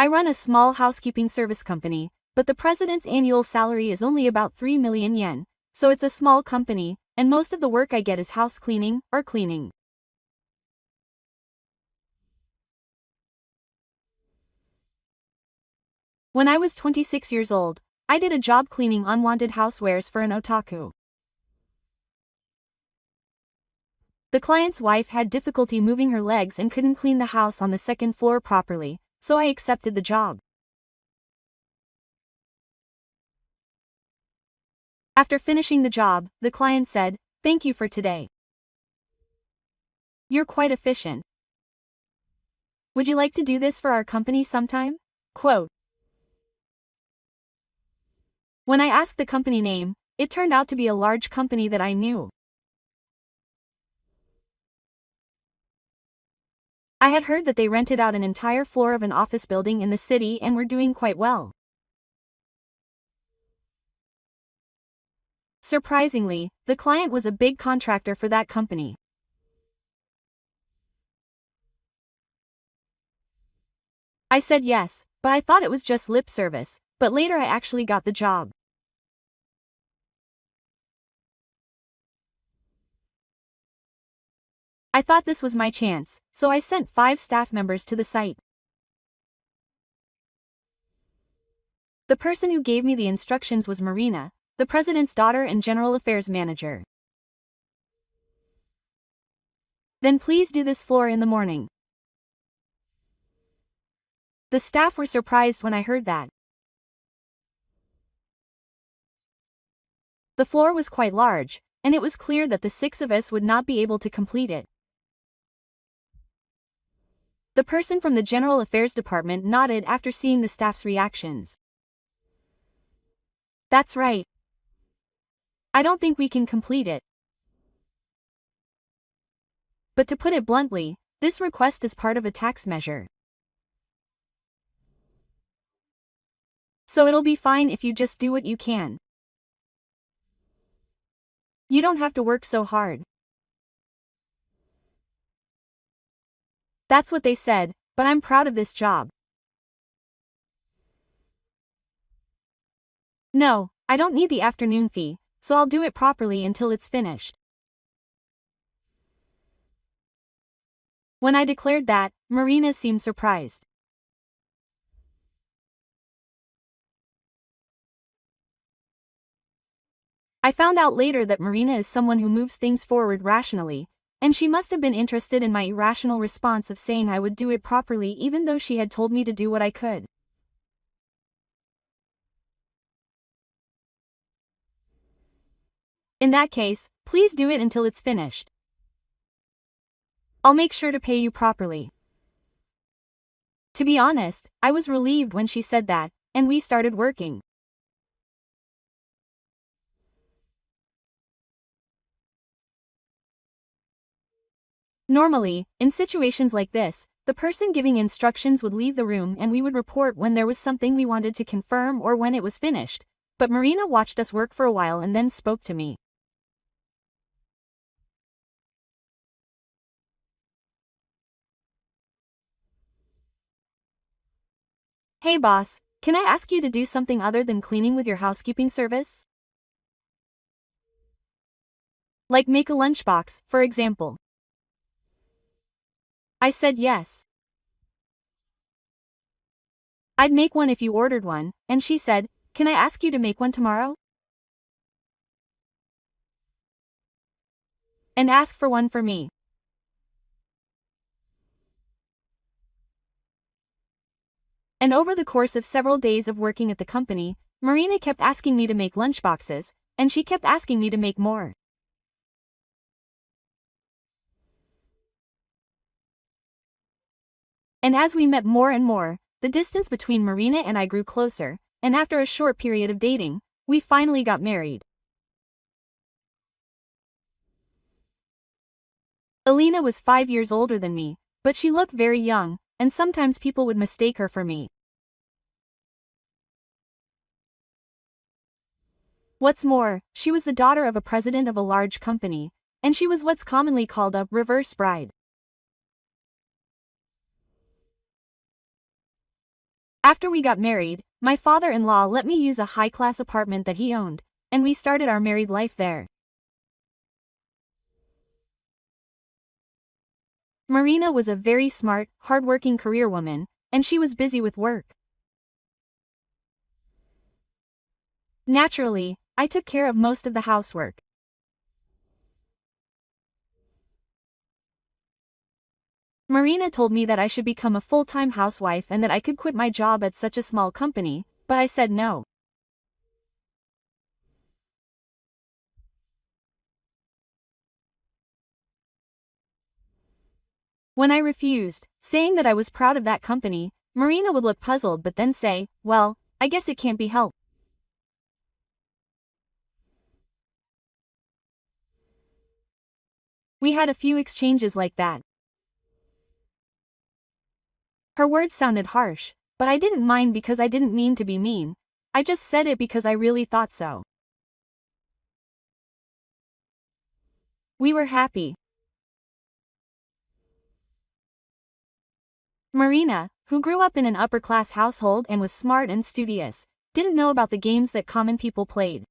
I run a small housekeeping service company, but the president's annual salary is only about 3 million yen, so it's a small company, and most of the work I get is house cleaning or cleaning. When I was 26 years old, I did a job cleaning unwanted housewares for an otaku. The client's wife had difficulty moving her legs and couldn't clean the house on the second floor properly, so I accepted the job. After finishing the job, the client said, "Thank you for today. You're quite efficient. Would you like to do this for our company sometime?" Quote. When I asked the company name, it turned out to be a large company that I knew. I had heard that they rented out an entire floor of an office building in the city and were doing quite well. Surprisingly, the client was a big contractor for that company. I said yes, but I thought it was just lip service, but later I actually got the job. I thought this was my chance, so I sent 5 staff members to the site. The person who gave me the instructions was Marina, the president's daughter and general affairs manager. "Then please do this floor in the morning." The staff were surprised when I heard that. The floor was quite large, and it was clear that the 6 of us would not be able to complete it. The person from the General Affairs Department nodded after seeing the staff's reactions. "That's right. I don't think we can complete it. But to put it bluntly, this request is part of a tax measure. So it'll be fine if you just do what you can. You don't have to work so hard." That's what they said, but I'm proud of this job. "No, I don't need the afternoon fee, so I'll do it properly until it's finished." When I declared that, Marina seemed surprised. I found out later that Marina is someone who moves things forward rationally, and she must have been interested in my irrational response of saying I would do it properly even though she had told me to do what I could. "In that case, please do it until it's finished. I'll make sure to pay you properly." To be honest, I was relieved when she said that, and we started working. Normally, in situations like this, the person giving instructions would leave the room and we would report when there was something we wanted to confirm or when it was finished, but Marina watched us work for a while and then spoke to me. "Hey boss, can I ask you to do something other than cleaning with your housekeeping service? Like make a lunchbox, for example." I said yes. "I'd make one if you ordered one," and she said, "Can I ask you to make one tomorrow? And ask for one for me." And over the course of several days of working at the company, Marina kept asking me to make lunchboxes, and she kept asking me to make more. And as we met more and more, the distance between Marina and I grew closer, and after a short period of dating, we finally got married. Alina was 5 years older than me, but she looked very young, and sometimes people would mistake her for me. What's more, she was the daughter of a president of a large company, and she was what's commonly called a reverse bride. After we got married, my father-in-law let me use a high-class apartment that he owned, and we started our married life there. Marina was a very smart, hard-working career woman, and she was busy with work. Naturally, I took care of most of the housework. Marina told me that I should become a full-time housewife and that I could quit my job at such a small company, but I said no. When I refused, saying that I was proud of that company, Marina would look puzzled but then say, "Well, I guess it can't be helped." We had a few exchanges like that. Her words sounded harsh, but I didn't mind because I didn't mean to be mean. I just said it because I really thought so. We were happy. Marina, who grew up in an upper-class household and was smart and studious, didn't know about the games that common people played.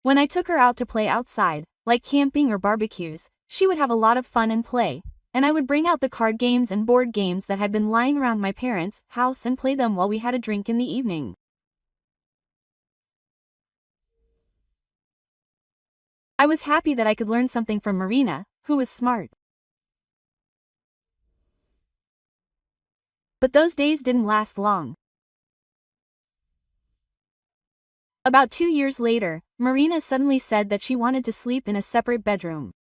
When I took her out to play outside, like camping or barbecues, she would have a lot of fun and play, and I would bring out the card games and board games that had been lying around my parents' house and play them while we had a drink in the evening. I was happy that I could learn something from Marina, who was smart. But those days didn't last long. About 2 years later, Marina suddenly said that she wanted to sleep in a separate bedroom.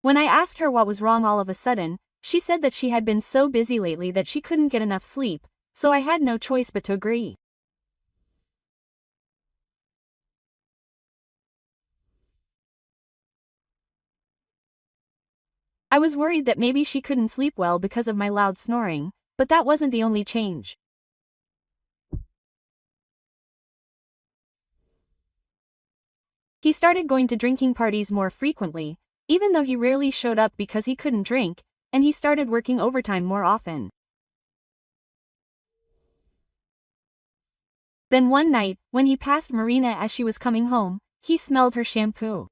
When I asked her what was wrong all of a sudden, she said that she had been so busy lately that she couldn't get enough sleep, so I had no choice but to agree. I was worried that maybe she couldn't sleep well because of my loud snoring, but that wasn't the only change. He started going to drinking parties more frequently, even though he rarely showed up because he couldn't drink, and he started working overtime more often. Then one night, when he passed Marina as she was coming home, he smelled her shampoo.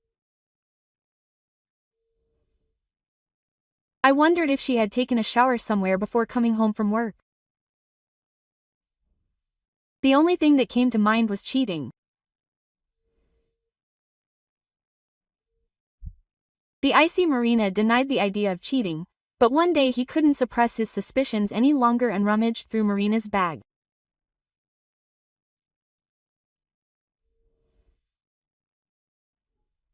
I wondered if she had taken a shower somewhere before coming home from work. The only thing that came to mind was cheating. The icy Marina denied the idea of cheating, but one day he couldn't suppress his suspicions any longer and rummaged through Marina's bag.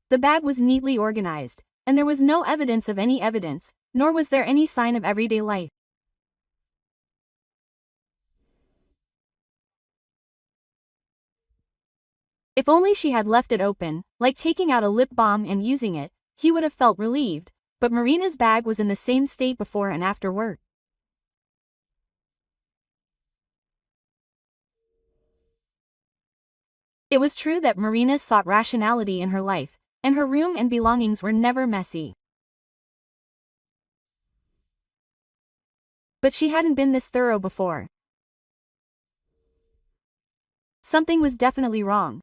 The bag was neatly organized, and there was no evidence of any evidence, nor was there any sign of everyday life. If only she had left it open, like taking out a lip balm and using it, he would have felt relieved, but Marina's bag was in the same state before and after work. It was true that Marina sought rationality in her life, and her room and belongings were never messy. But she hadn't been this thorough before. Something was definitely wrong.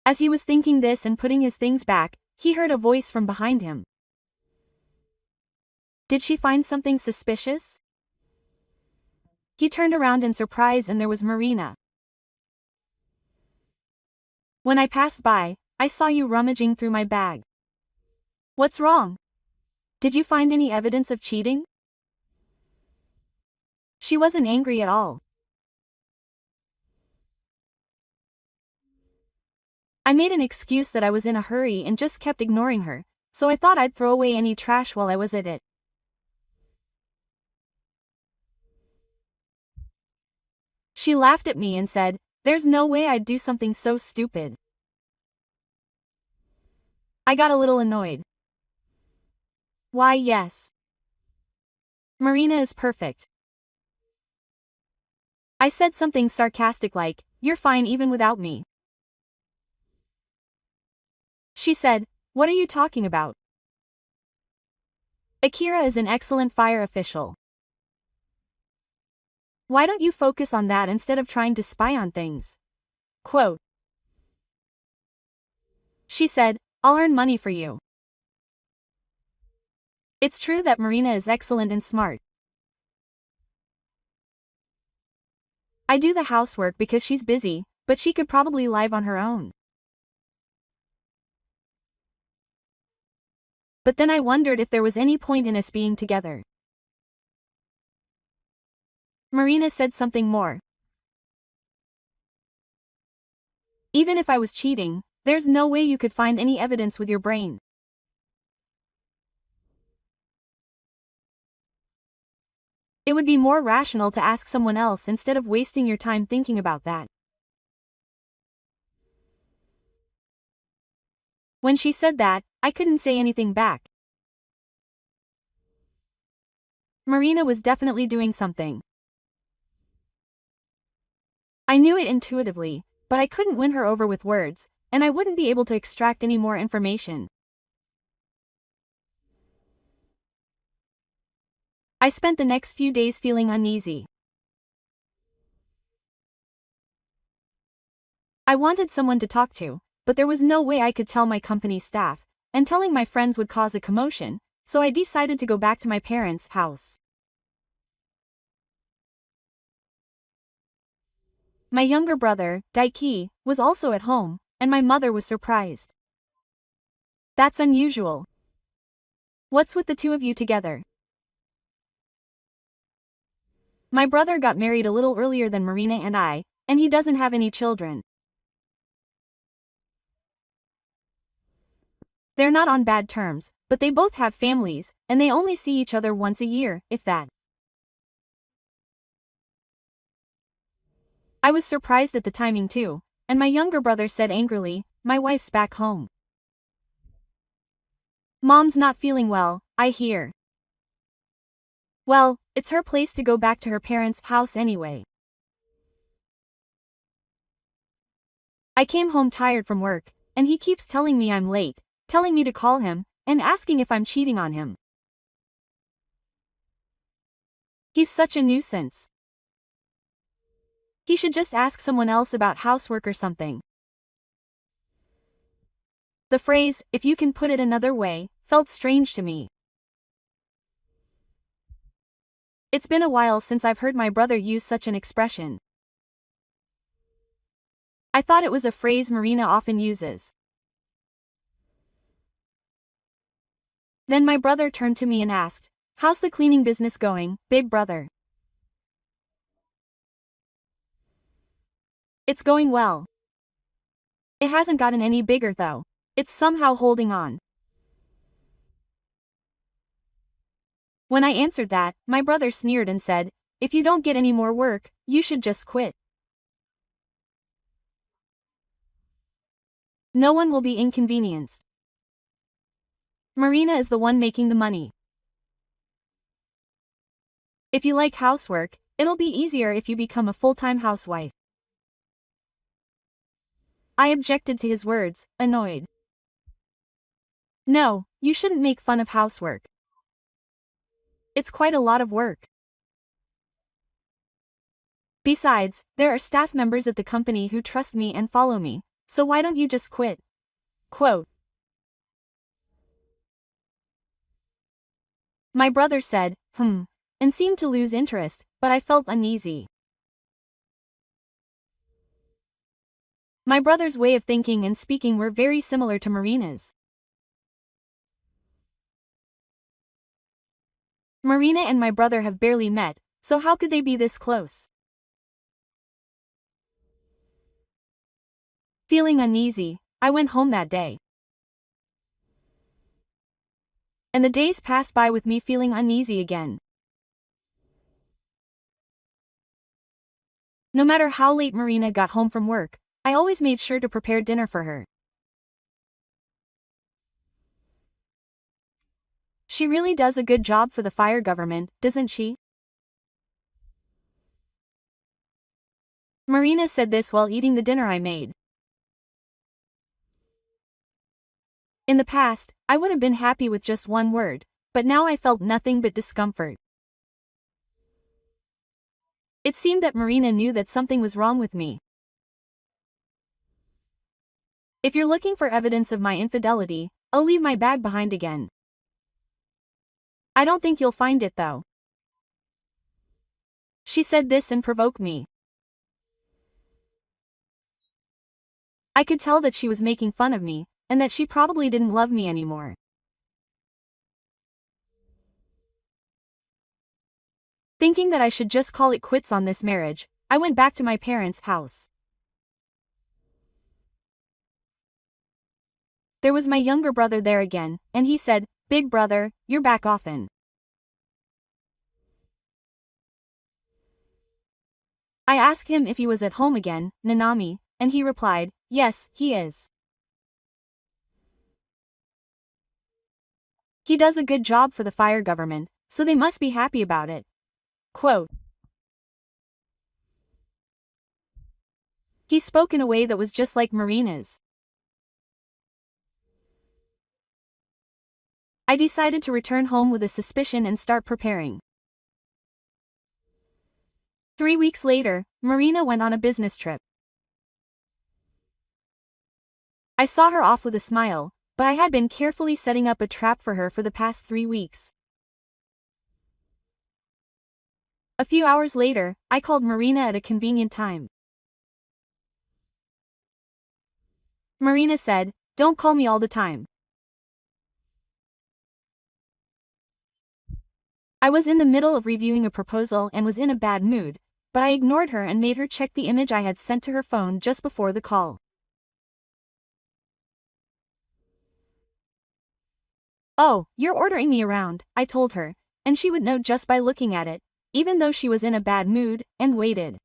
As he was thinking this and putting his things back, he heard a voice from behind him. Did she find something suspicious? He turned around in surprise and there was Marina. When I passed by, I saw you rummaging through my bag. What's wrong? Did you find any evidence of cheating? She wasn't angry at all. I made an excuse that I was in a hurry and just kept ignoring her, so I thought I'd throw away any trash while I was at it. She laughed at me and said, "There's no way I'd do something so stupid." I got a little annoyed. Why, yes. Marina is perfect. I said something sarcastic like, "You're fine even without me." She said, "What are you talking about? Akira is an excellent fire official. Why don't you focus on that instead of trying to spy on things?" Quote. She said, "I'll earn money for you." It's true that Marina is excellent and smart. I do the housework because she's busy, but she could probably live on her own. But then I wondered if there was any point in us being together. Marina said something more. "Even if I was cheating, there's no way you could find any evidence with your brain. It would be more rational to ask someone else instead of wasting your time thinking about that." When she said that, I couldn't say anything back. Marina was definitely doing something. I knew it intuitively, but I couldn't win her over with words, and I wouldn't be able to extract any more information. I spent the next few days feeling uneasy. I wanted someone to talk to, but there was no way I could tell my company staff, and telling my friends would cause a commotion, so I decided to go back to my parents' house. My younger brother, Daiki, was also at home, and my mother was surprised. "That's unusual. What's with the two of you together?" My brother got married a little earlier than Marina and I, and he doesn't have any children. They're not on bad terms, but they both have families, and they only see each other once a year, if that. I was surprised at the timing too, and my younger brother said angrily, "My wife's back home. Mom's not feeling well, I hear." Well, it's her place to go back to her parents' house anyway. I came home tired from work, and he keeps telling me I'm late, telling me to call him, and asking if I'm cheating on him. He's such a nuisance. He should just ask someone else about housework or something. The phrase, "if you can put it another way," felt strange to me. It's been a while since I've heard my brother use such an expression. I thought it was a phrase Marina often uses. Then my brother turned to me and asked, "How's the cleaning business going, big brother?" "It's going well. It hasn't gotten any bigger though. It's somehow holding on." When I answered that, my brother sneered and said, "If you don't get any more work, you should just quit. No one will be inconvenienced. Marina is the one making the money. If you like housework, it'll be easier if you become a full-time housewife." I objected to his words, annoyed. "No, you shouldn't make fun of housework. It's quite a lot of work. Besides, there are staff members at the company who trust me and follow me, so why don't you just quit?" Quote. My brother said, and seemed to lose interest, but I felt uneasy. My brother's way of thinking and speaking were very similar to Marina's. Marina and my brother have barely met, so how could they be this close? Feeling uneasy, I went home that day. And the days passed by with me feeling uneasy again. No matter how late Marina got home from work, I always made sure to prepare dinner for her. She really does a good job for the fire government, doesn't she? Marina said this while eating the dinner I made. In the past, I would have been happy with just one word, but now I felt nothing but discomfort. It seemed that Marina knew that something was wrong with me. If you're looking for evidence of my infidelity, I'll leave my bag behind again. I don't think you'll find it though. She said this and provoked me. I could tell that she was making fun of me, and that she probably didn't love me anymore. Thinking that I should just call it quits on this marriage, I went back to my parents' house. There was my younger brother there again, and he said, "Big brother, you're back often." I asked him if he was at home again, Nanami, and he replied, "Yes, he is. He does a good job for the fire government, so they must be happy about it." Quote. He spoke in a way that was just like Marina's. I decided to return home with a suspicion and start preparing. 3 weeks later, Marina went on a business trip. I saw her off with a smile, but I had been carefully setting up a trap for her for the past 3 weeks. A few hours later, I called Marina at a convenient time. Marina said, "Don't call me all the time." I was in the middle of reviewing a proposal and was in a bad mood, but I ignored her and made her check the image I had sent to her phone just before the call. "Oh, you're ordering me around," I told her, and she would know just by looking at it, even though she was in a bad mood, and waited.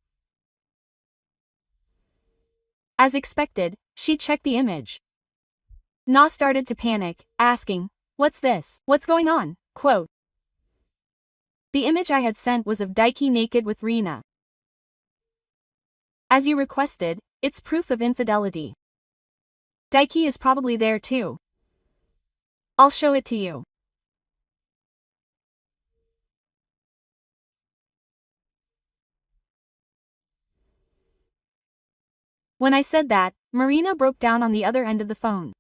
As expected, she checked the image. Na started to panic, asking, "What's this? What's going on?" Quote. The image I had sent was of Daiki naked with Rina. As you requested, it's proof of infidelity. Daiki is probably there too. I'll show it to you. When I said that, Marina broke down on the other end of the phone.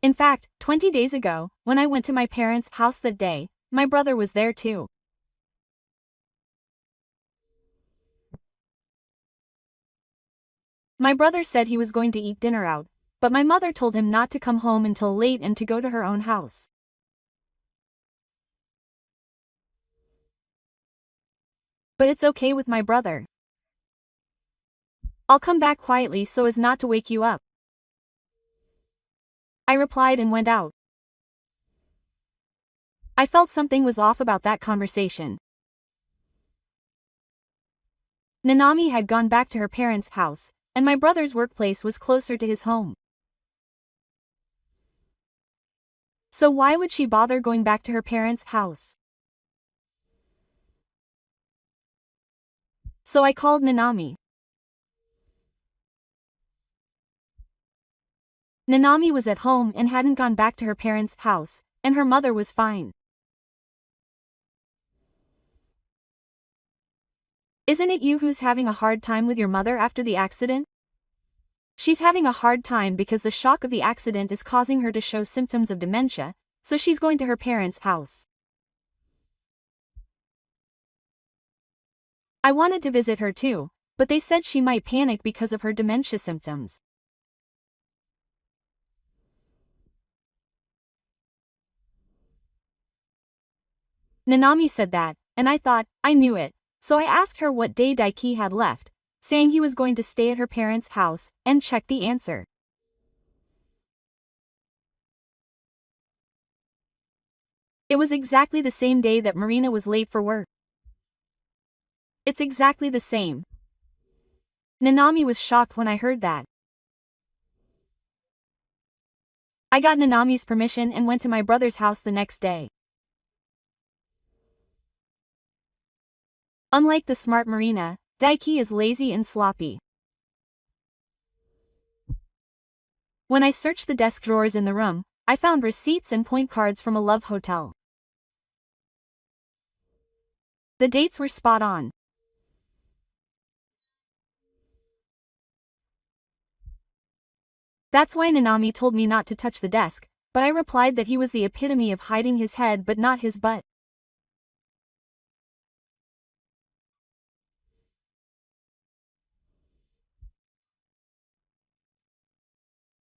In fact, 20 days ago, when I went to my parents' house that day, my brother was there too. My brother said he was going to eat dinner out, but my mother told him not to come home until late and to go to her own house. But it's okay with my brother. I'll come back quietly so as not to wake you up. I replied and went out. I felt something was off about that conversation. Nanami had gone back to her parents' house, and my brother's workplace was closer to his home. So why would she bother going back to her parents' house? So I called Nanami. Nanami was at home and hadn't gone back to her parents' house, and her mother was fine. Isn't it you who's having a hard time with your mother after the accident? She's having a hard time because the shock of the accident is causing her to show symptoms of dementia, so she's going to her parents' house. I wanted to visit her too, but they said she might panic because of her dementia symptoms. Nanami said that, and I thought, I knew it, so I asked her what day Daiki had left, saying he was going to stay at her parents' house, and checked the answer. It was exactly the same day that Marina was late for work. It's exactly the same. Nanami was shocked when I heard that. I got Nanami's permission and went to my brother's house the next day. Unlike the smart Marina, Daiki is lazy and sloppy. When I searched the desk drawers in the room, I found receipts and point cards from a love hotel. The dates were spot on. That's why Nanami told me not to touch the desk, but I replied that he was the epitome of hiding his head but not his butt.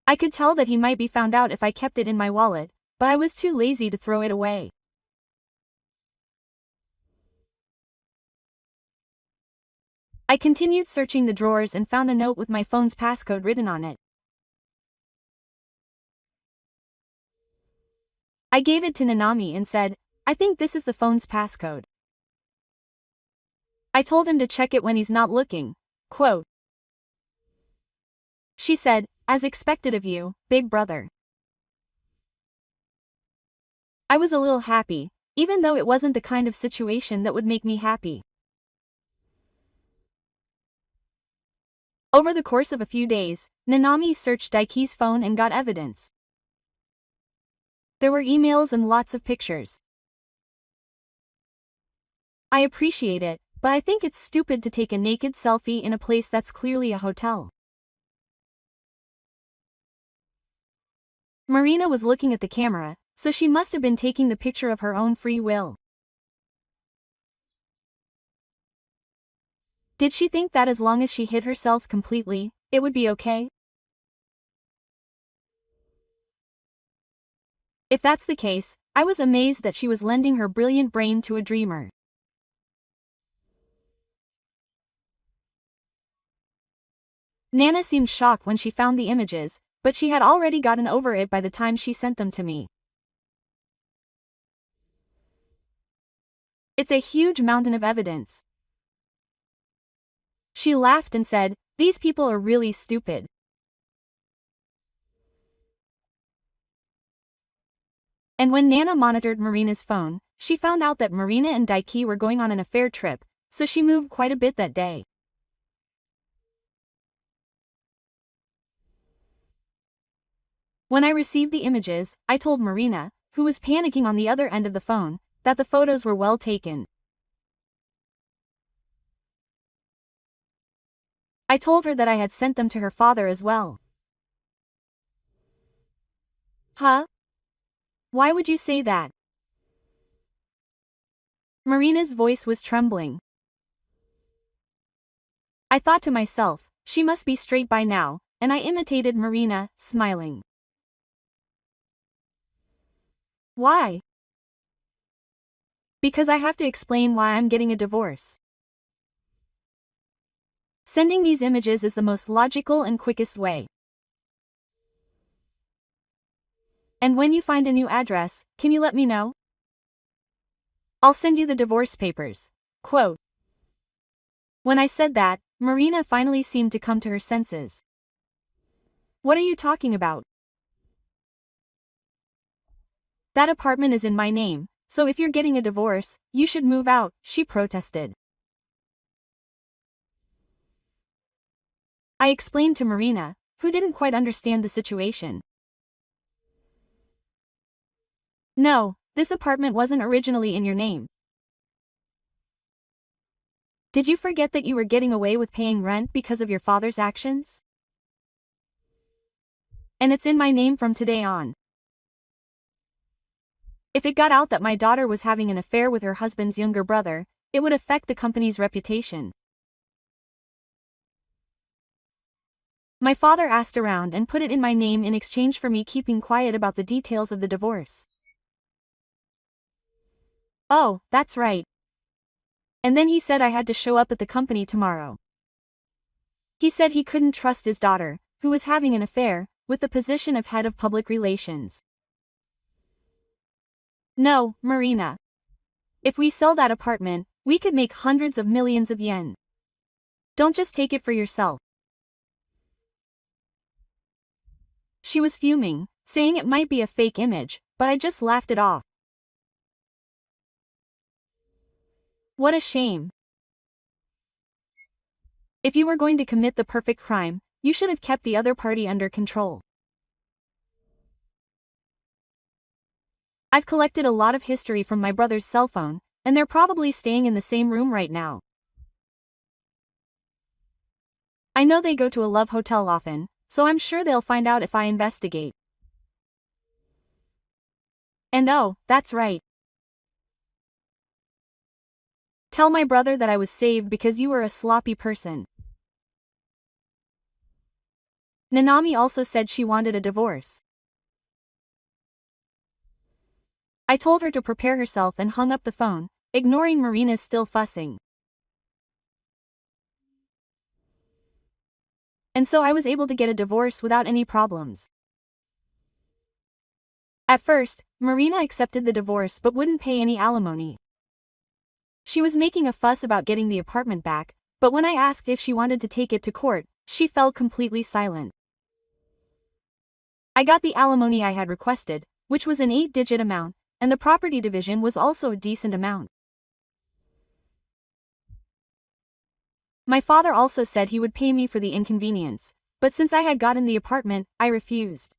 I could tell that he might be found out if I kept it in my wallet, but I was too lazy to throw it away. I continued searching the drawers and found a note with my phone's passcode written on it. I gave it to Nanami and said, "I think this is the phone's passcode." I told him to check it when he's not looking. Quote. She said, "As expected of you, big brother." I was a little happy, even though it wasn't the kind of situation that would make me happy. Over the course of a few days, Nanami searched Daiki's phone and got evidence. There were emails and lots of pictures. I appreciate it, but I think it's stupid to take a naked selfie in a place that's clearly a hotel. Marina was looking at the camera, so she must have been taking the picture of her own free will. Did she think that as long as she hid herself completely, it would be okay? If that's the case, I was amazed that she was lending her brilliant brain to a dreamer. Nana seemed shocked when she found the images, but she had already gotten over it by the time she sent them to me. It's a huge mountain of evidence. She laughed and said, "These people are really stupid." And when Nana monitored Marina's phone, she found out that Marina and Daiki were going on an affair trip, so she moved quite a bit that day. When I received the images, I told Marina, who was panicking on the other end of the phone, that the photos were well taken. I told her that I had sent them to her father as well. Huh? Why would you say that? Marina's voice was trembling. I thought to myself, she must be straight by now, and I imitated Marina, smiling. Why? Because I have to explain why I'm getting a divorce. Sending these images is the most logical and quickest way. And when you find a new address, can you let me know? I'll send you the divorce papers. Quote. When I said that, Marina finally seemed to come to her senses. What are you talking about? That apartment is in my name, so if you're getting a divorce, you should move out, she protested. I explained to Marina, who didn't quite understand the situation. No, this apartment wasn't originally in your name. Did you forget that you were getting away with paying rent because of your father's actions? And it's in my name from today on. If it got out that my daughter was having an affair with her husband's younger brother, it would affect the company's reputation. My father asked around and put it in my name in exchange for me keeping quiet about the details of the divorce. Oh, that's right. And then he said I had to show up at the company tomorrow. He said he couldn't trust his daughter, who was having an affair, with the position of head of public relations. No, Marina. If we sell that apartment, we could make hundreds of millions of yen. Don't just take it for yourself. She was fuming, saying it might be a fake image, but I just laughed it off. What a shame. If you were going to commit the perfect crime, you should have kept the other party under control. I've collected a lot of history from my brother's cell phone, and they're probably staying in the same room right now. I know they go to a love hotel often, so I'm sure they'll find out if I investigate. And oh, that's right. Tell my brother that I was saved because you were a sloppy person. Nanami also said she wanted a divorce. I told her to prepare herself and hung up the phone, ignoring Marina's still fussing. And so I was able to get a divorce without any problems. At first, Marina accepted the divorce but wouldn't pay any alimony. She was making a fuss about getting the apartment back, but when I asked if she wanted to take it to court, she fell completely silent. I got the alimony I had requested, which was an 8-digit amount, and the property division was also a decent amount. My father also said he would pay me for the inconvenience, but since I had gotten the apartment, I refused.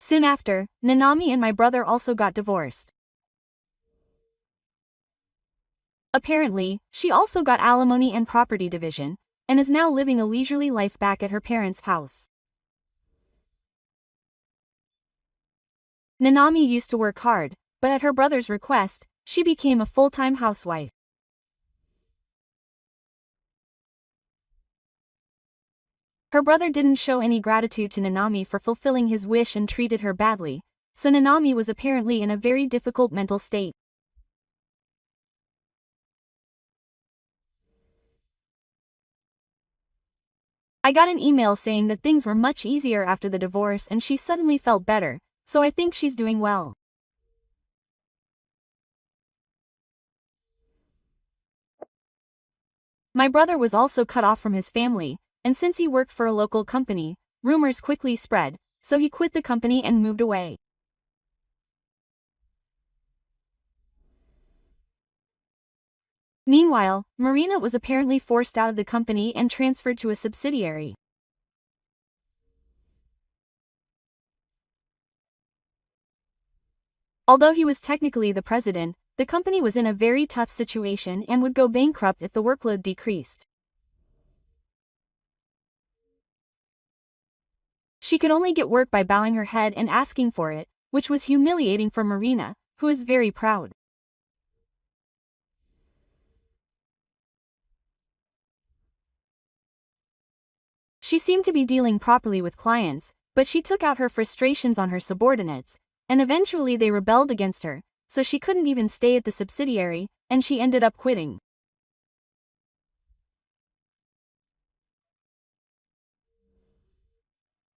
Soon after, Nanami and my brother also got divorced. Apparently, she also got alimony and property division, and is now living a leisurely life back at her parents' house. Nanami used to work hard, but at her brother's request, she became a full-time housewife. Her brother didn't show any gratitude to Nanami for fulfilling his wish and treated her badly, so Nanami was apparently in a very difficult mental state. I got an email saying that things were much easier after the divorce and she suddenly felt better, so I think she's doing well. My brother was also cut off from his family, and since he worked for a local company, rumors quickly spread, so he quit the company and moved away. Meanwhile, Marina was apparently forced out of the company and transferred to a subsidiary. Although he was technically the president, the company was in a very tough situation and would go bankrupt if the workload decreased. She could only get work by bowing her head and asking for it, which was humiliating for Marina, who is very proud. She seemed to be dealing properly with clients, but she took out her frustrations on her subordinates, and eventually they rebelled against her, so she couldn't even stay at the subsidiary, and she ended up quitting.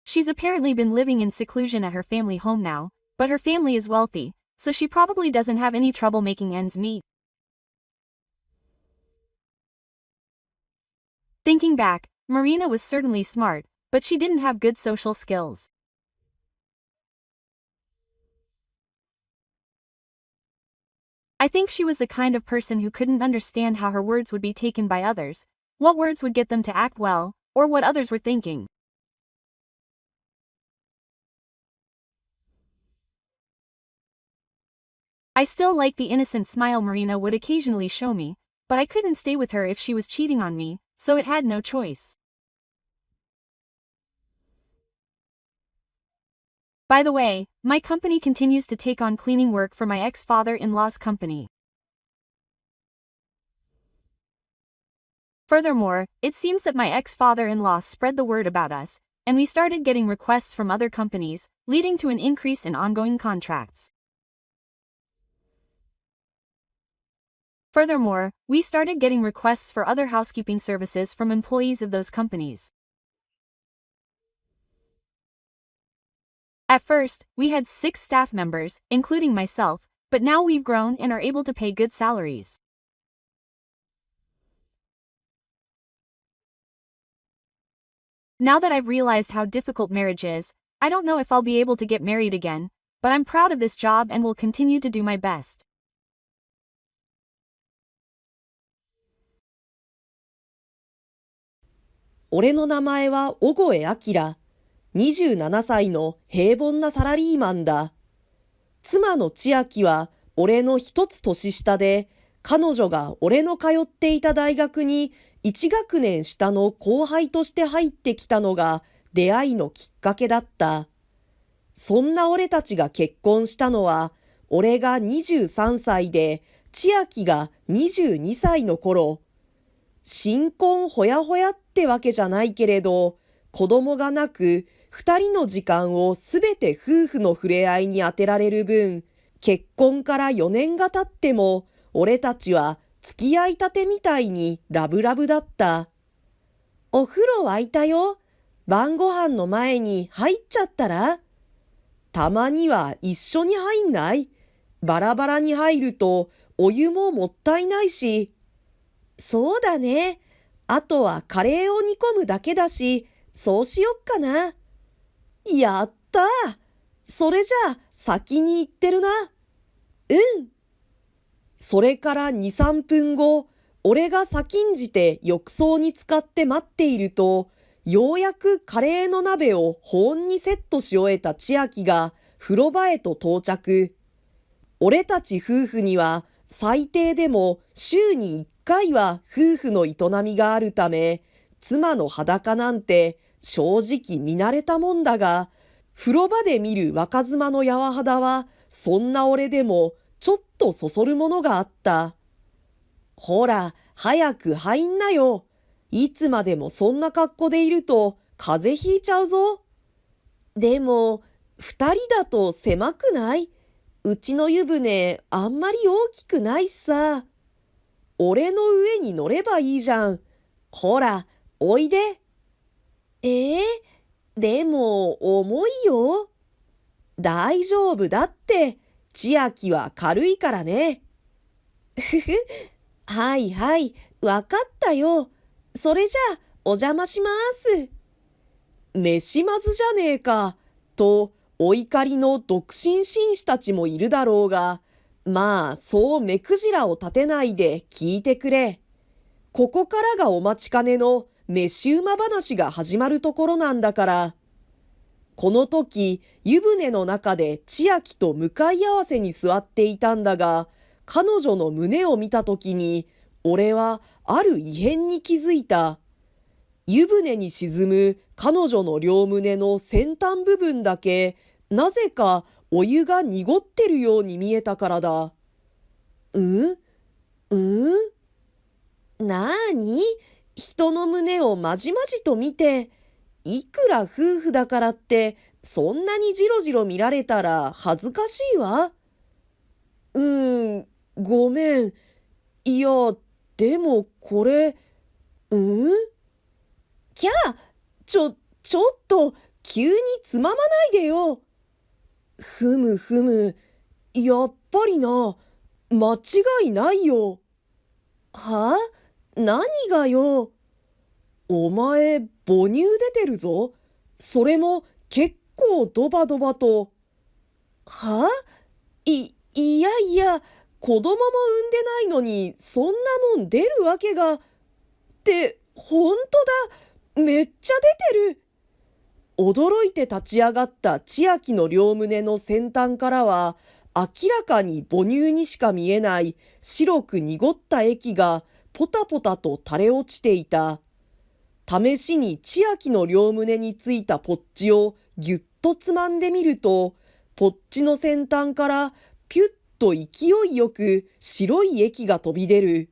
She's apparently been living in seclusion at her family home now, but her family is wealthy, so she probably doesn't have any trouble making ends meet. Thinking back, Marina was certainly smart, but she didn't have good social skills. I think she was the kind of person who couldn't understand how her words would be taken by others, what words would get them to act well, or what others were thinking. I still like the innocent smile Marina would occasionally show me, but I couldn't stay with her if she was cheating on me, so it had no choice. By the way, my company continues to take on cleaning work for my ex-father-in-law's company. Furthermore, it seems that my ex-father-in-law spread the word about us, and we started getting requests from other companies, leading to an increase in ongoing contracts. Furthermore, we started getting requests for other housekeeping services from employees of those companies. At first, we had 6 staff members, including myself, but now we've grown and are able to pay good salaries. Now that I've realized how difficult marriage is, I don't know if I'll be able to get married again, but I'm proud of this job and will continue to do my best. 俺の名前は小越明。27歳の平凡なサラリーマンだ。妻の千秋は俺の一つ年下で、彼女が俺の通っていた大学に1学年下の後輩として入ってきたのが出会いのきっかけだった。そんな俺たちが結婚したのは、俺が23歳で千秋が22歳の頃。新婚ほやほやってわけじゃないけれど、子供がなく2人の時間をすべて夫婦の触れ合いに当てられる分、結婚から4年が経っても、俺たちは付き合いたてみたいにラブラブだった。お風呂沸いたよ。晩ご飯の前に入っちゃったら？たまには一緒に入んない？バラバラに入るとお湯ももったいないし。そうだね。あとはカレーを煮込むだけだし、そうしよっかな。やったー。それじゃあ先に行ってるな。うん。それから2、3分後、俺が先んじて浴槽に浸かって待っていると、ようやくカレーの鍋を保温にセットし終えた千秋が風呂場へと到着。俺たち夫婦には最低でも週に1回は夫婦の営みがあるため、妻の裸なんて正直見慣れたもんだが、風呂場で見る若妻の柔肌は、そんな俺でもちょっとそそるものがあった。ほら、早く入んなよ。いつまでもそんな格好でいると風邪ひいちゃうぞ。でも、2人だと狭くない？うちの湯船あんまり大きくないしさ。俺の上に乗ればいいじゃん。ほら、おいで。でも重いよ。大丈夫だって。千秋は軽いからね。ふふ、はいはい、わかったよ。それじゃあ、お邪魔します。飯まずじゃねえか、と、お怒りの独身紳士たちもいるだろうが、まあ、そう目くじらを立てないで聞いてくれ。ここからがお待ちかねの飯馬話が始まるところなんだから。この時、湯船の中で千秋と向かい合わせに座っていたんだが、彼女の胸を見た時に、俺はある異変に気づいた。湯船に沈む彼女の両胸の先端部分だけ、なぜかお湯が濁ってるように見えたからだ。なーに？人の胸をまじまじと見て、いくら夫婦だからって、そんなにじろじろ見られたら恥ずかしいわ。ごめん。いや、でもこれ、キャー、ちょっと、急につままないでよ。ふむふむ、やっぱりな、間違いないよ。は？何がよ。お前、母乳出てるぞ。それも結構ドバドバと。は？いやいや、子供も産んでないのに、そんなもん出るわけが。って、ほんとだ。めっちゃ出てる。驚いて立ち上がった千秋の両胸の先端からは、明らかに母乳にしか見えない白く濁った液がポタポタと垂れ落ちていた。試しに千秋の両胸についたポッチをぎゅっとつまんでみると、ポッチの先端からピュッと勢いよく白い液が飛び出る。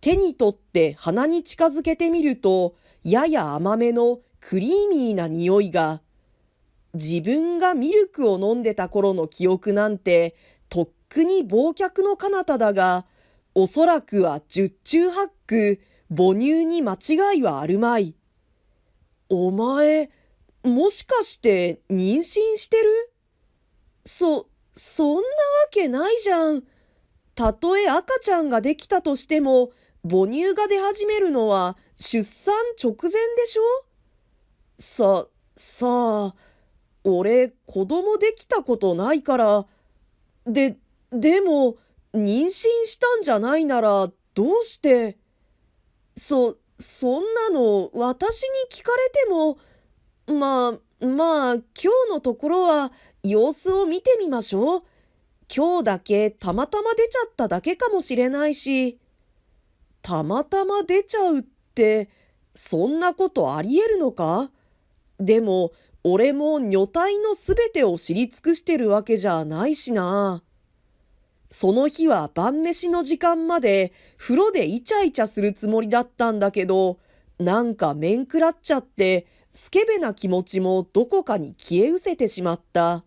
手に取って鼻に近づけてみると、やや甘めのクリーミーな匂いが。自分がミルクを飲んでた頃の記憶なんて、とっくに忘却の彼方だが、おそらくは十中八九、母乳に間違いはあるまい。お前、もしかして妊娠してる？そんなわけないじゃん。たとえ赤ちゃんができたとしても、母乳が出始めるのは出産直前でしょ？さあ、俺子供できたことないから。でも、妊娠したんじゃないならどうして？そんなの私に聞かれても、ままあ、今日のところは様子を見てみましょう。今日だけたまたま出ちゃっただけかもしれないし。たまたま出ちゃうって、そんなことありえるのか？でも、俺も女体のすべてを知り尽くしてるわけじゃないしな。その日は晩飯の時間まで風呂でイチャイチャするつもりだったんだけど、なんか面食らっちゃって、スケベな気持ちもどこかに消え失せてしまった。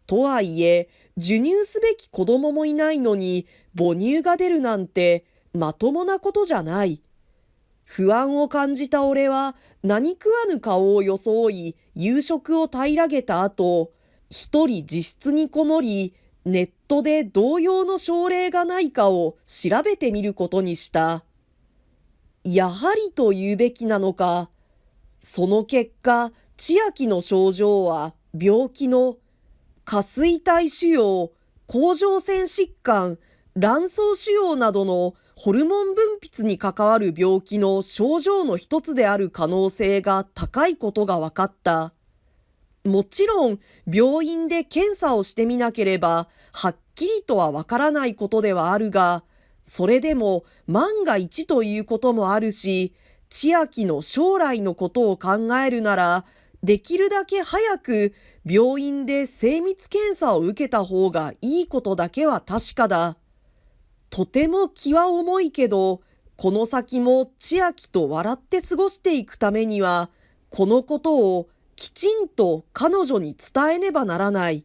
とはいえ、授乳すべき子供もいないのに母乳が出るなんてまともなことじゃない。不安を感じた俺は何食わぬ顔を装い夕食を平らげた後、一人自室にこもり、ネットで同様の症例がないかを調べてみることにした。やはりと言うべきなのか。その結果、千秋の症状は病気の下垂体腫瘍、甲状腺疾患、卵巣腫瘍などのホルモン分泌に関わる病気の症状の一つである可能性が高いことが分かった。もちろん病院で検査をしてみなければはっきりとは分からないことではあるが、それでも万が一ということもあるし、千秋の将来のことを考えるなら、できるだけ早く病院で精密検査を受けた方がいいことだけは確かだ。とても気は重いけど、この先も千秋と笑って過ごしていくためには、このことをきちんと彼女に伝えねばならない。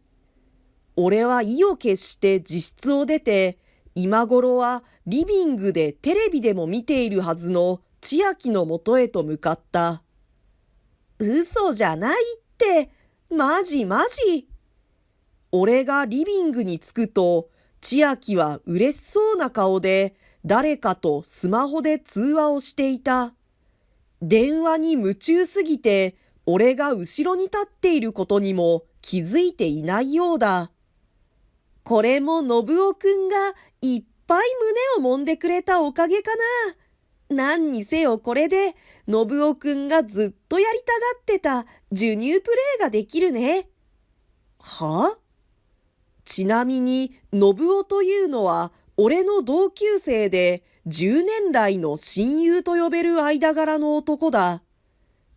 俺は意を決して自室を出て、今頃はリビングでテレビでも見ているはずの千秋のもとへと向かった。嘘じゃないって、マジ。俺がリビングに着くと、千秋は嬉しそうな顔で誰かとスマホで通話をしていた。電話に夢中すぎて、俺が後ろに立っていることにも気づいていないようだ。これも信夫くんがいっぱい胸を揉んでくれたおかげかな。何にせよこれで信夫くんがずっとやりたがってた授乳プレイができるね。は？ちなみに信夫というのは俺の同級生で10年来の親友と呼べる間柄の男だ。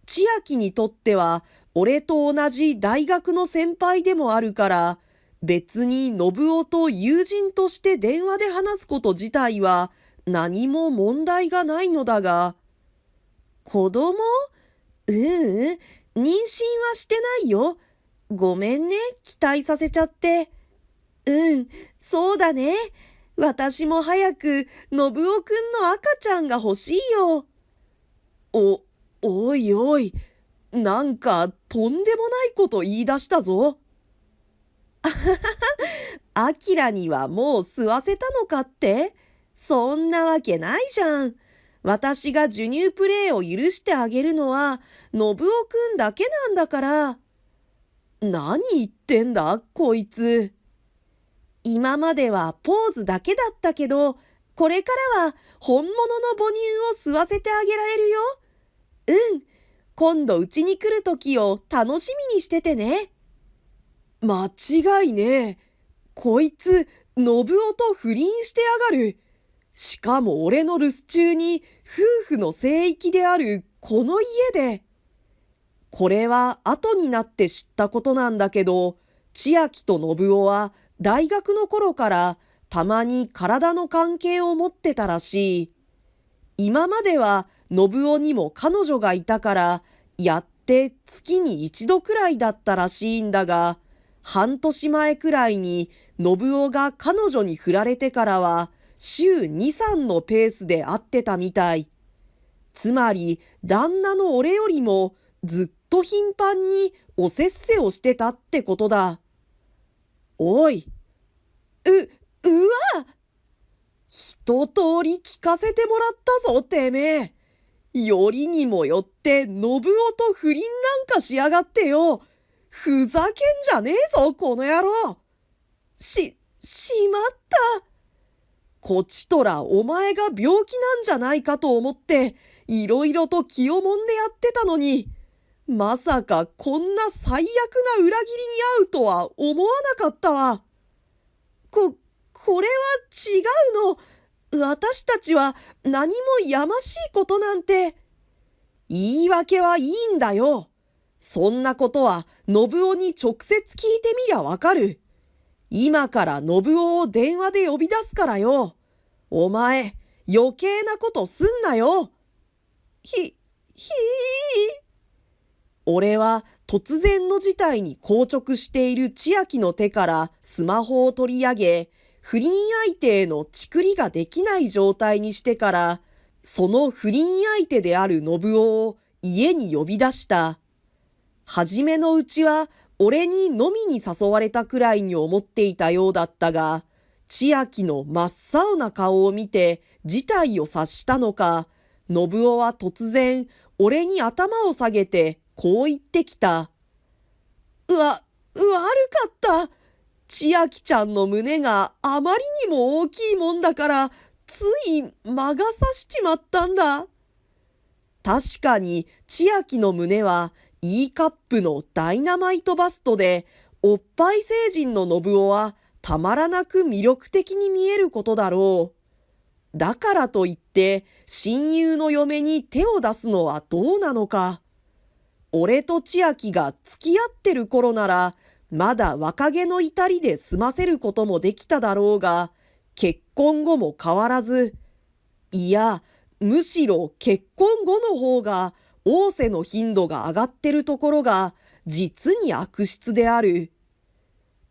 千秋にとっては俺と同じ大学の先輩でもあるから、別に信夫と友人として電話で話すこと自体は何も問題がないのだが、子供？妊娠はしてないよ。ごめんね、期待させちゃって。そうだね。私も早く信夫くんの赤ちゃんが欲しいよ。おい、なんかとんでもないこと言い出したぞ。あきらにはもう吸わせたのかって？そんなわけないじゃん。私が授乳プレイを許してあげるのは信夫くんだけなんだから。何言ってんだこいつ。今まではポーズだけだったけど、これからは本物の母乳を吸わせてあげられるよ。今度うちに来る時を楽しみにしててね。間違いねえ。こいつ、信夫と不倫してやがる。しかも俺の留守中に夫婦の聖域であるこの家で。これは後になって知ったことなんだけど、千秋と信夫は大学の頃からたまに体の関係を持ってたらしい。今までは信夫にも彼女がいたから、やって月に一度くらいだったらしいんだが、半年前くらいに信夫が彼女に振られてからは週2、3のペースで会ってたみたい。つまり旦那の俺よりもずっと頻繁におせっせをしてたってことだ。おい。わ！一通り聞かせてもらったぞ、てめえ。よりにもよって信夫と不倫なんかしやがってよ。ふざけんじゃねえぞ、この野郎。しまった。こちとらお前が病気なんじゃないかと思って、いろいろと気をもんでやってたのに、まさかこんな最悪な裏切りに遭うとは思わなかったわ。これは違うの。私たちは何もやましいことなんて。言い訳はいいんだよ。そんなことは信夫に直接聞いてみりゃわかる。今から信夫を電話で呼び出すからよ。お前、余計なことすんなよ。俺は突然の事態に硬直している千秋の手からスマホを取り上げ、不倫相手へのチクリができない状態にしてから、その不倫相手である信夫を家に呼び出した。はじめのうちは俺に飲みに誘われたくらいに思っていたようだったが、千秋の真っ青な顔を見て事態を察したのか、信夫は突然俺に頭を下げてこう言ってきた。悪かった。千秋ちゃんの胸があまりにも大きいもんだから、つい魔が差しちまったんだ。確かに千秋の胸は E カップのダイナマイトバストで、おっぱい成人の信夫はたまらなく魅力的に見えることだろう。だからといって親友の嫁に手を出すのはどうなのか。俺と千秋が付き合ってる頃なら、まだ若気の至りで済ませることもできただろうが、結婚後も変わらず、いや、むしろ結婚後の方が逢瀬の頻度が上がってるところが実に悪質である。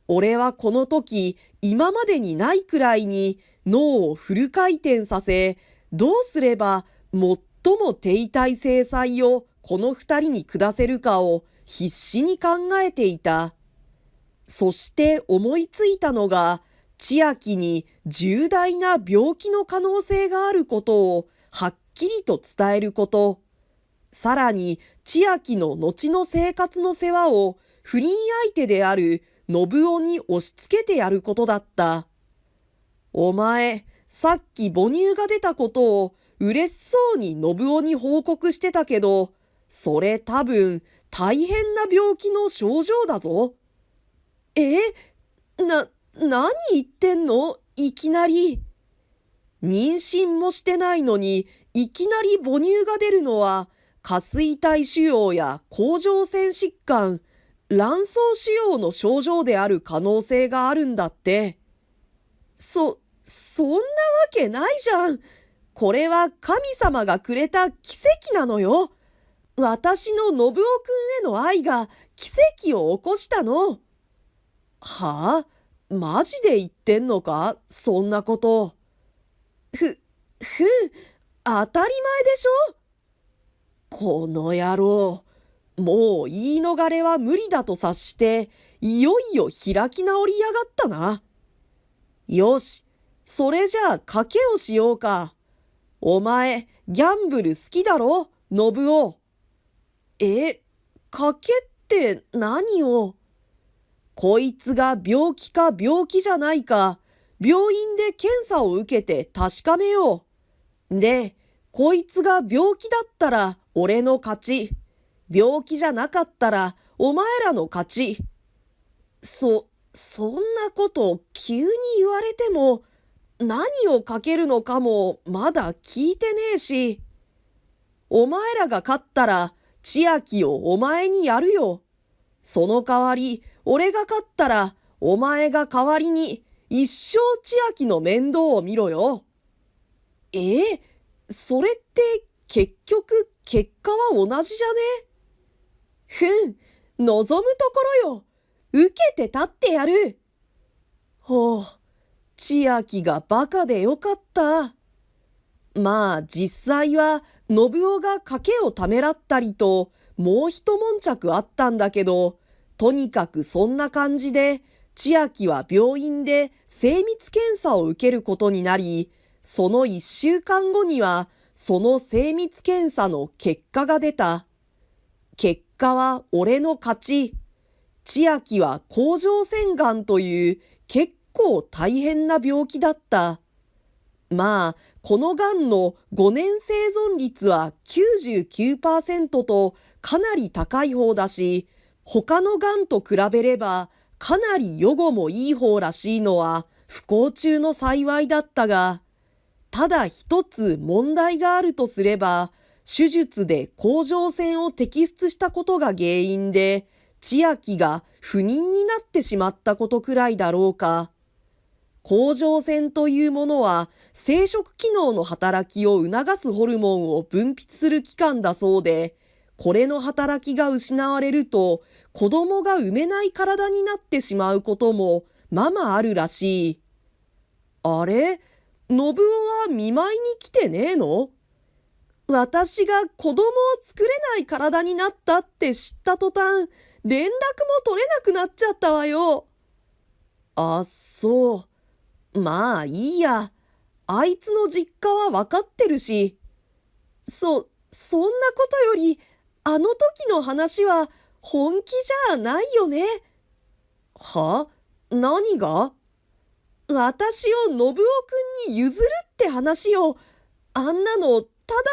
俺はこの時、今までにないくらいに脳をフル回転させ、どうすれば最も手痛い制裁をこの二人に下せるかを必死に考えていた。そして思いついたのが、千秋に重大な病気の可能性があることをはっきりと伝えること。さらに千秋の後の生活の世話を不倫相手である信夫に押し付けてやることだった。お前、さっき母乳が出たことを嬉しそうに信夫に報告してたけど、それ多分大変な病気の症状だぞ。何言ってんの？いきなり。妊娠もしてないのに、いきなり母乳が出るのは、下垂体腫瘍や甲状腺疾患、卵巣腫瘍の症状である可能性があるんだって。そんなわけないじゃん。これは神様がくれた奇跡なのよ。私の信夫くんへの愛が奇跡を起こしたの。はあ？マジで言ってんのか？そんなこと。当たり前でしょ。この野郎、もう言い逃れは無理だと察して、いよいよ開き直りやがったな。よし、それじゃあ賭けをしようか。お前、ギャンブル好きだろ、信夫。賭けって何を？こいつが病気か病気じゃないか、病院で検査を受けて確かめよう。で、こいつが病気だったら俺の勝ち。病気じゃなかったらお前らの勝ち。そんなこと急に言われても、何をかけるのかもまだ聞いてねえし。お前らが勝ったら千秋をお前にやるよ。その代わり、俺が勝ったらお前が代わりに一生千秋の面倒を見ろよ。それって結局結果は同じじゃね？望むところよ。受けて立ってやる。ほう、千秋がバカでよかった。まあ実際は信夫が賭けをためらったりともう一悶着あったんだけど、とにかくそんな感じで千秋は病院で精密検査を受けることになり、その1週間後にはその精密検査の結果が出た。結果は俺の勝ち。千秋は甲状腺がんという結構大変な病気だった。まあ、このがんの5年生存率は 99% とかなり高い方だし、他のがんと比べればかなり予後もいい方らしいのは不幸中の幸いだったが、ただ一つ問題があるとすれば、手術で甲状腺を摘出したことが原因で、千秋が不妊になってしまったことくらいだろうか。甲状腺というものは生殖機能の働きを促すホルモンを分泌する器官だそうで、これの働きが失われると子供が産めない体になってしまうこともままあるらしい。あれ、信夫は見舞いに来てねえの？私が子供を作れない体になったって知った途端、連絡も取れなくなっちゃったわよ。あ、そう。まあいいや。あいつの実家はわかってるし。そんなことより、あの時の話は本気じゃないよね。は？何が？私を信夫くんに譲るって話よ。あんなのた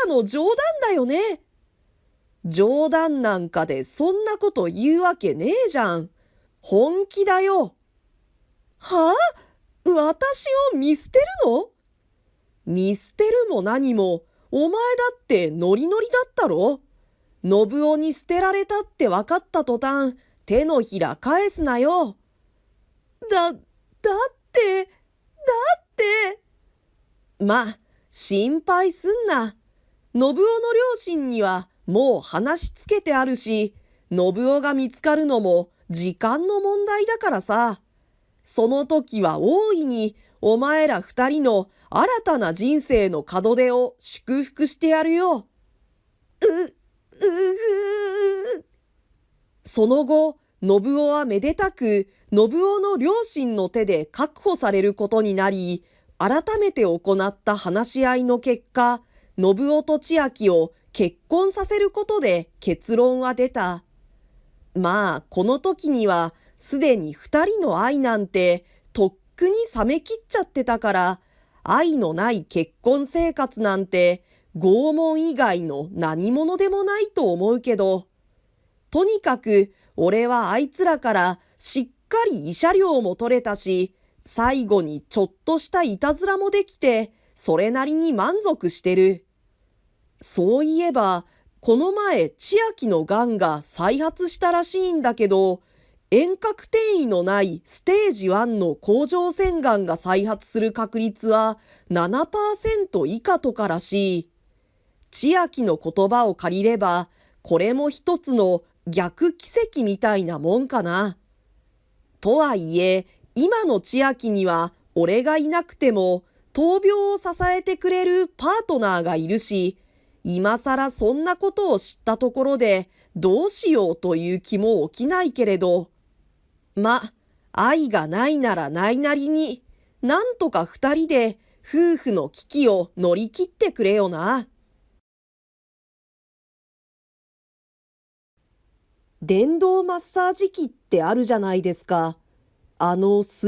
だの冗談だよね。冗談なんかでそんなこと言うわけねえじゃん。本気だよ。はあ？私を見捨てるの？見捨てるも何も、お前だってノリノリだったろ？信夫に捨てられたって分かった途端、手のひら返すなよ。だって。ま、心配すんな。信夫の両親にはもう話しつけてあるし、信夫が見つかるのも時間の問題だからさ。その時は大いにお前ら二人の新たな人生の門出を祝福してやるよ。その後、信夫はめでたく、信夫の両親の手で確保されることになり、改めて行った話し合いの結果、信夫と千秋を結婚させることで結論は出た。まあ、この時にはすでに二人の愛なんてとっくに冷めきっちゃってたから、愛のない結婚生活なんて拷問以外の何者でもないと思うけど、とにかく俺はあいつらからしっかり慰謝料も取れたし、最後にちょっとしたいたずらもできて、それなりに満足してる。そういえば、この前千秋のがんが再発したらしいんだけど、遠隔転移のないステージ1の甲状腺がんが再発する確率は 7% 以下とからしい。千秋の言葉を借りれば、これも一つの逆奇跡みたいなもんかな。とはいえ、今の千秋には俺がいなくても闘病を支えてくれるパートナーがいるし、今更そんなことを知ったところでどうしようという気も起きないけれど、愛がないならないなりに、なんとか二人で夫婦の危機を乗り切ってくれよな。電動マッサージ機ってあるじゃないですか。ス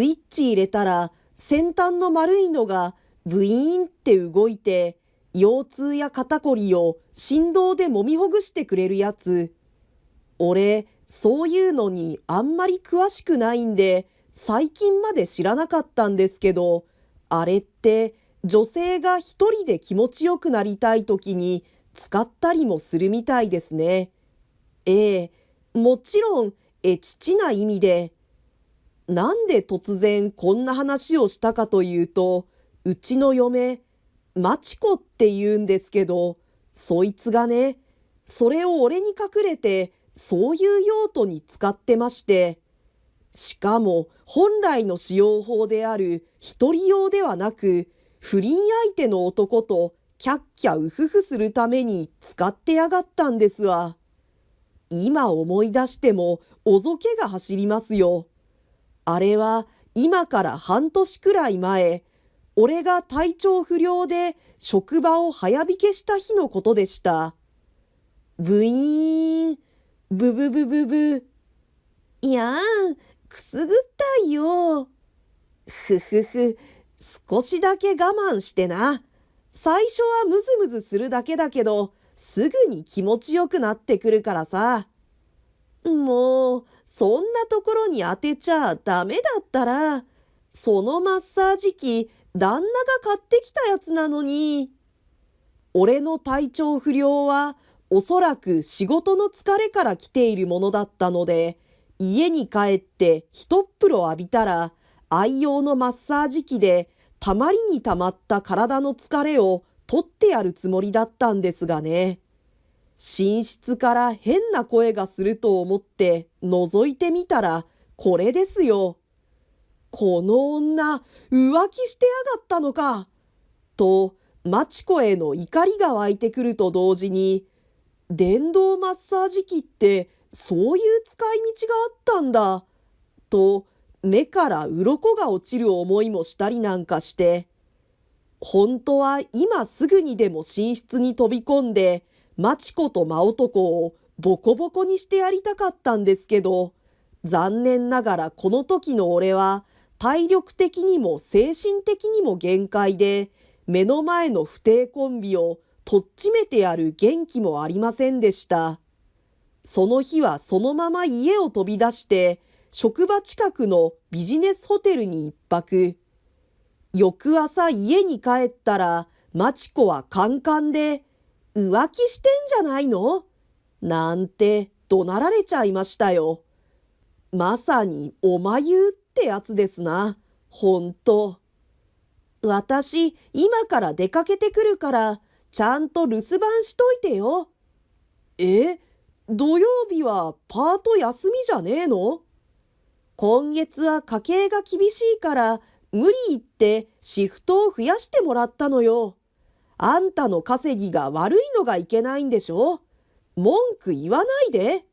イッチ入れたら先端の丸いのがブイーンって動いて、腰痛や肩こりを振動で揉みほぐしてくれるやつ。俺、そういうのにあんまり詳しくないんで、最近まで知らなかったんですけど、あれって女性が一人で気持ちよくなりたい時に使ったりもするみたいですね。もちろんエチチな意味で。なんで突然こんな話をしたかというと、うちの嫁、まちこって言うんですけど、そいつがね、それを俺に隠れて、そういう用途に使ってまして、しかも本来の使用法である一人用ではなく、不倫相手の男とキャッキャウフフするために使ってやがったんですわ。今思い出してもおぞけが走りますよ。あれは今から半年くらい前、俺が体調不良で職場を早引けした日のことでした。ブイーン、ブブブブブ。いやー、くすぐったいよ。ふふふ、少しだけ我慢してな。最初はムズムズするだけだけど、すぐに気持ちよくなってくるからさ。もう、そんなところに当てちゃダメだったら、そのマッサージ機、旦那が買ってきたやつなのに。俺の体調不良は、おそらく仕事の疲れから来ているものだったので、家に帰って一っ風呂浴びたら、愛用のマッサージ機でたまりにたまった体の疲れを取ってやるつもりだったんですがね。寝室から変な声がすると思って覗いてみたらこれですよ。この女、浮気してやがったのか。と、マチコへの怒りが湧いてくると同時に、電動マッサージ機ってそういう使い道があったんだ。と、目から鱗が落ちる思いもしたりなんかして、本当は今すぐにでも寝室に飛び込んで、マチコと真男をボコボコにしてやりたかったんですけど、残念ながらこの時の俺は体力的にも精神的にも限界で、目の前の不貞コンビをとっちめてやる元気もありませんでした。その日はそのまま家を飛び出して、職場近くのビジネスホテルに一泊。翌朝家に帰ったら、マチコはカンカンで、浮気してんじゃないの？なんて怒鳴られちゃいましたよ。まさにおまゆってやつですな。ほんと。私、今から出かけてくるから、ちゃんと留守番しといてよ。土曜日はパート休みじゃねえの？今月は家計が厳しいから、無理言ってシフトを増やしてもらったのよ。あんたの稼ぎが悪いのがいけないんでしょ？文句言わないで。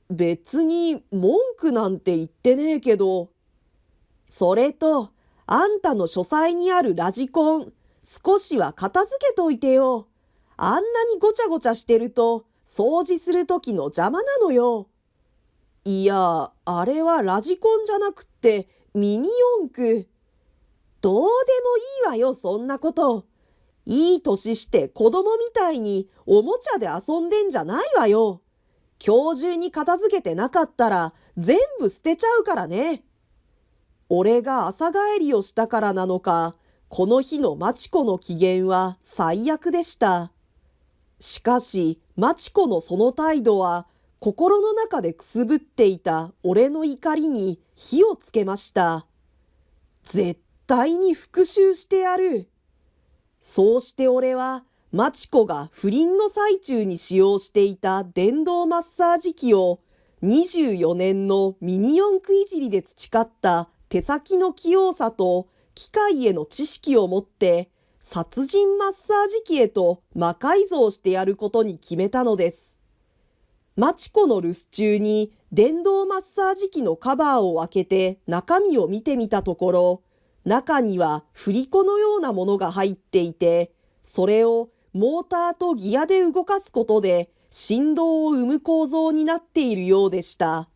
別に文句なんて言ってねえけど。それと、あんたの書斎にあるラジコン、少しは片付けといてよ。あんなにごちゃごちゃしてると、掃除するときの邪魔なのよ。いや、あれはラジコンじゃなくってミニ四駆。どうでもいいわよ、そんなこと。いい年して子供みたいにおもちゃで遊んでんじゃないわよ。今日中に片付けてなかったら全部捨てちゃうからね。俺が朝帰りをしたからなのか、この日のマチコの機嫌は最悪でした。しかし、マチコのその態度は、心の中でくすぶっていた俺の怒りに火をつけました。絶対に復讐してやる。そうして俺は、マチコが不倫の最中に使用していた電動マッサージ機を、24年のミニ四駆いじりで培った手先の器用さと機械への知識を持って、殺人マッサージ機へと魔改造してやることに決めたのです。マチコの留守中に電動マッサージ機のカバーを開けて中身を見てみたところ、中には振り子のようなものが入っていて、それをモーターとギアで動かすことで振動を生む構造になっているようでした。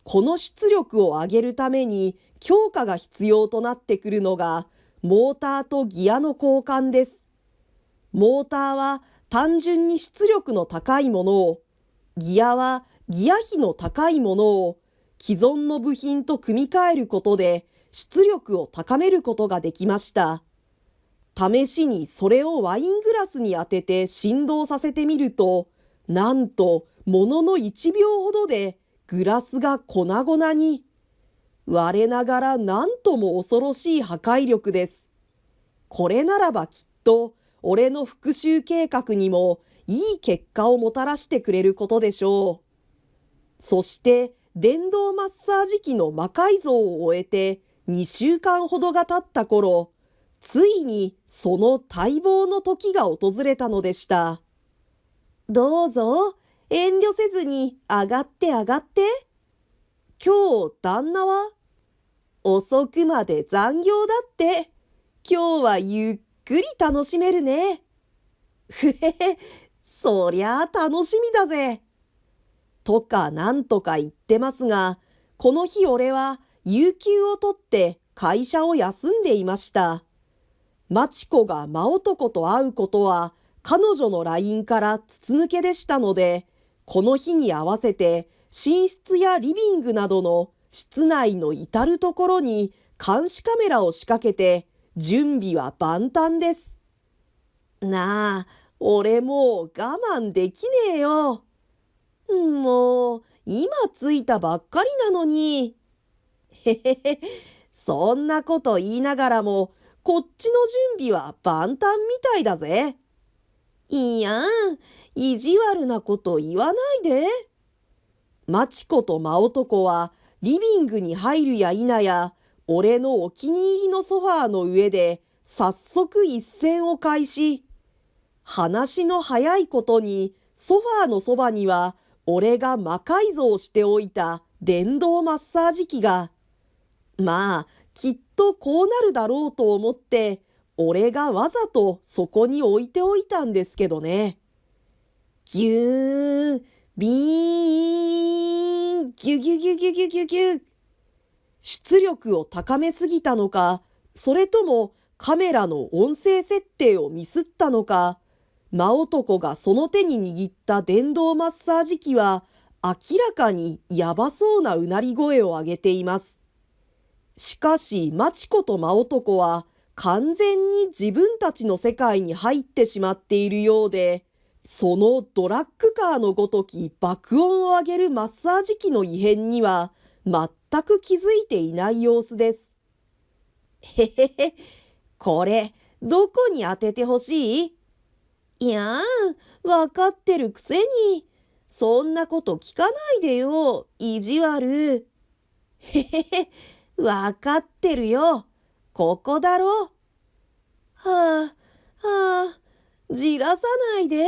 この出力を上げるために強化が必要となってくるのが、モーターとギアの交換です。モーターは単純に出力の高いものを、ギアはギア比の高いものを既存の部品と組み替えることで出力を高めることができました。試しにそれをワイングラスに当てて振動させてみると、なんとものの1秒ほどでグラスが粉々に。我ながらなんとも恐ろしい破壊力です。これならばきっと俺の復讐計画にもいい結果をもたらしてくれることでしょう。そして電動マッサージ機の魔改造を終えて2週間ほどが経った頃、ついにその待望の時が訪れたのでした。どうぞ、遠慮せずに上がって上がって。今日旦那は？遅くまで残業だって。今日はゆっくり楽しめるね。ふへへ、そりゃあ楽しみだぜ。とかなんとか言ってますが、この日俺は有給を取って会社を休んでいました。マチコが真男と会うことは彼女の LINE から筒抜けでしたので、この日に合わせて寝室やリビングなどの室内の至るところに監視カメラを仕掛けて準備は万端です。なあ、俺もう我慢できねえよ。もう今着いたばっかりなのに。へへへ、そんなこと言いながらもこっちの準備は万端みたいだぜ。いやん、意地悪なこと言わないで。まちこと真男はリビングに入るや否や、俺のお気に入りのソファーの上で早速一戦を開始。話の早いことにソファーのそばには俺が魔改造しておいた電動マッサージ機が。まあきっとこうなるだろうと思って俺がわざとそこに置いておいたんですけどね。ぎゅーん、ビーン、ギュギュギュギュギュギュギュ。出力を高めすぎたのか、それともカメラの音声設定をミスったのか、真男がその手に握った電動マッサージ機は明らかにやばそうなうなり声を上げています。しかしまちこと真男は完全に自分たちの世界に入ってしまっているようで、そのドラッグカーのごとき爆音を上げるマッサージ機の異変には全く気づいていない様子です。へへへ、これどこに当ててほしい？いやー、わかってるくせに。そんなこと聞かないでよ、意地悪。へへへ、わかってるよ。ここだろ。はあ、はあ、じらさないで。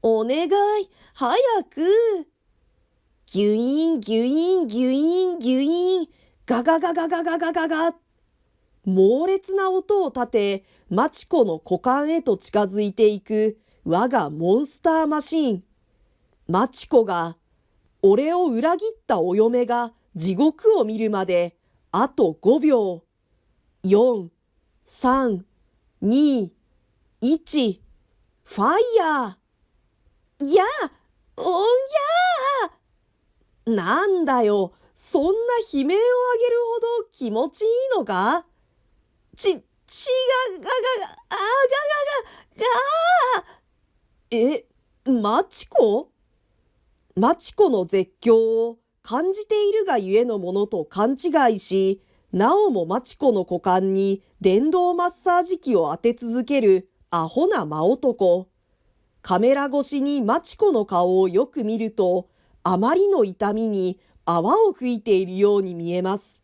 お願い、早く。ギュイン、ギュイン、ギュイン、ギュイン、ガガガガガガガガガ。猛烈な音を立て、マチコの股間へと近づいていく我がモンスターマシン。マチコが、俺を裏切ったお嫁が地獄を見るまで、あと5秒。4、3、2、1、ファイヤー。やあ、おんやー。なんだよ、そんな悲鳴を上げるほど気持ちいいのか？が、マチコ？マチコの絶叫を感じているがゆえのものと勘違いし、なおもマチコの股間に電動マッサージ機を当て続けるアホな真男。カメラ越しにマチコの顔をよく見ると、あまりの痛みに泡を吹いているように見えます。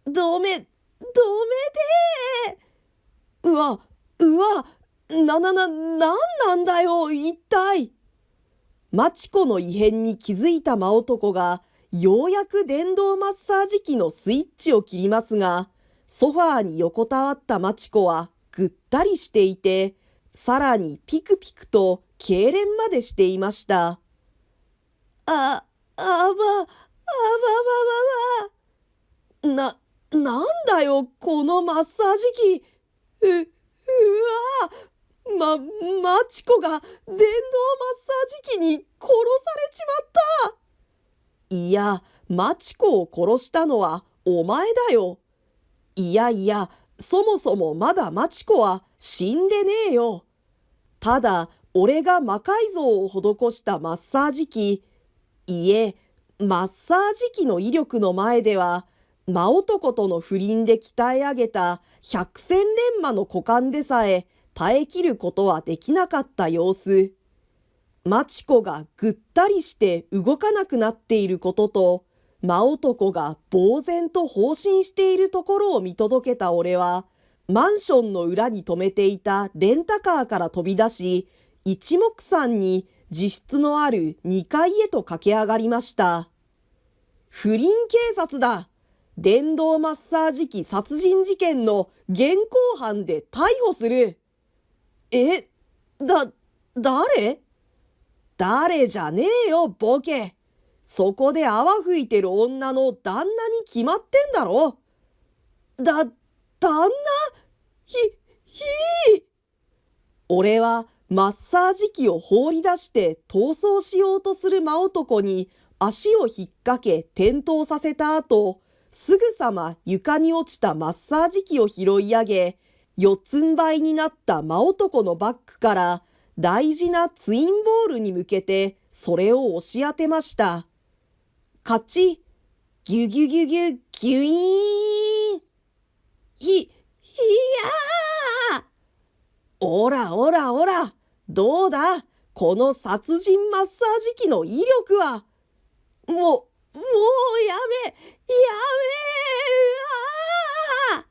どめでー。うわ、なんなんだよ、一体。マチコの異変に気づいた真男が、ようやく電動マッサージ機のスイッチを切りますが、ソファーに横たわったマチコはぐったりしていて、さらにピクピクと痙攣までしていました。なんだよ、このマッサージ機。マチコが電動マッサージ機に殺されちまった。いや、マチコを殺したのはお前だよ。いや、そもそもまだマチコは死んでねえよ。ただ、俺が魔改造を施したマッサージ機、マッサージ機の威力の前では、真男との不倫で鍛え上げた百戦錬磨の股間でさえ耐えきることはできなかった様子。マチコがぐったりして動かなくなっていることと、真男が呆然と放心しているところを見届けた俺は、マンションの裏に止めていたレンタカーから飛び出し、一目散に自室のある2階へと駆け上がりました。不倫警察だ。電動マッサージ機殺人事件の現行犯で逮捕する。誰じゃねえよ、ボケ。そこで泡吹いてる女の旦那に決まってんだろ。旦那？俺はマッサージ機を放り出して逃走しようとする真男に足を引っ掛け転倒させた後、すぐさま床に落ちたマッサージ機を拾い上げ、四つん這いになった真男のバッグから大事なツインボールに向けてそれを押し当てました。カチッ、ギュギュギュギュギュイーン。いやー！おらおらおら、どうだこの殺人マッサージ機の威力は。もうやめ、うわー！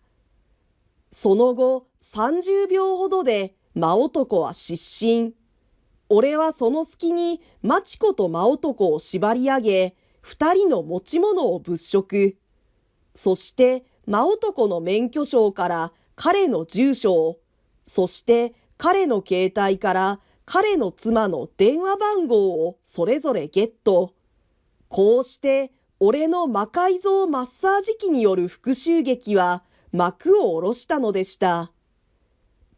その後、30秒ほどで真男は失神。俺はその隙にマチコと真男を縛り上げ、二人の持ち物を物色。そして真男の免許証から彼の住所を、そして彼の携帯から彼の妻の電話番号をそれぞれゲット。こうして俺の魔改造マッサージ機による復讐劇は幕を下ろしたのでした。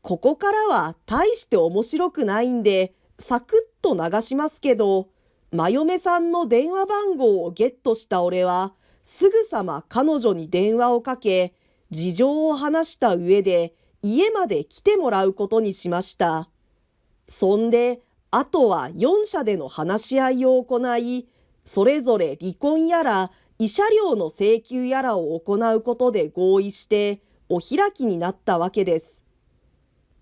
ここからは大して面白くないんでサクッと流しますけど、真嫁さんの電話番号をゲットした俺はすぐさま彼女に電話をかけ、事情を話した上で家まで来てもらうことにしました。そんで、あとは4社での話し合いを行い、それぞれ離婚やら慰謝料の請求やらを行うことで合意してお開きになったわけです。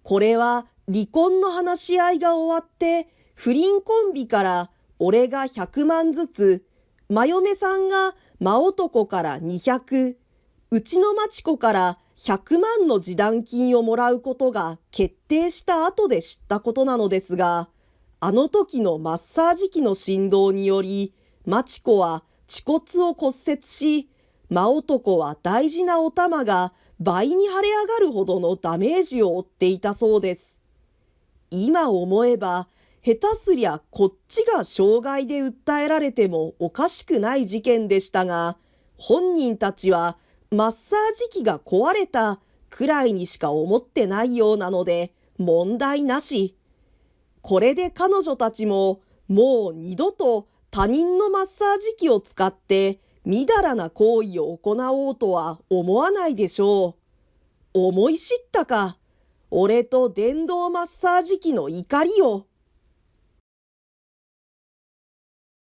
これは離婚の話し合いが終わって不倫コンビから俺が100万ずつ、真嫁さんが真男から200、うちのマチコから100万の示談金をもらうことが決定した後で知ったことなのですが、あの時のマッサージ機の振動により、マチコは恥骨を骨折し、真男は大事なお玉が倍に腫れ上がるほどのダメージを負っていたそうです。今思えば、下手すりゃこっちが傷害で訴えられてもおかしくない事件でしたが、本人たちはマッサージ機が壊れたくらいにしか思ってないようなので問題なし。これで彼女たちももう二度と他人のマッサージ機を使ってみだらな行為を行おうとは思わないでしょう。思い知ったか。俺と電動マッサージ機の怒りを。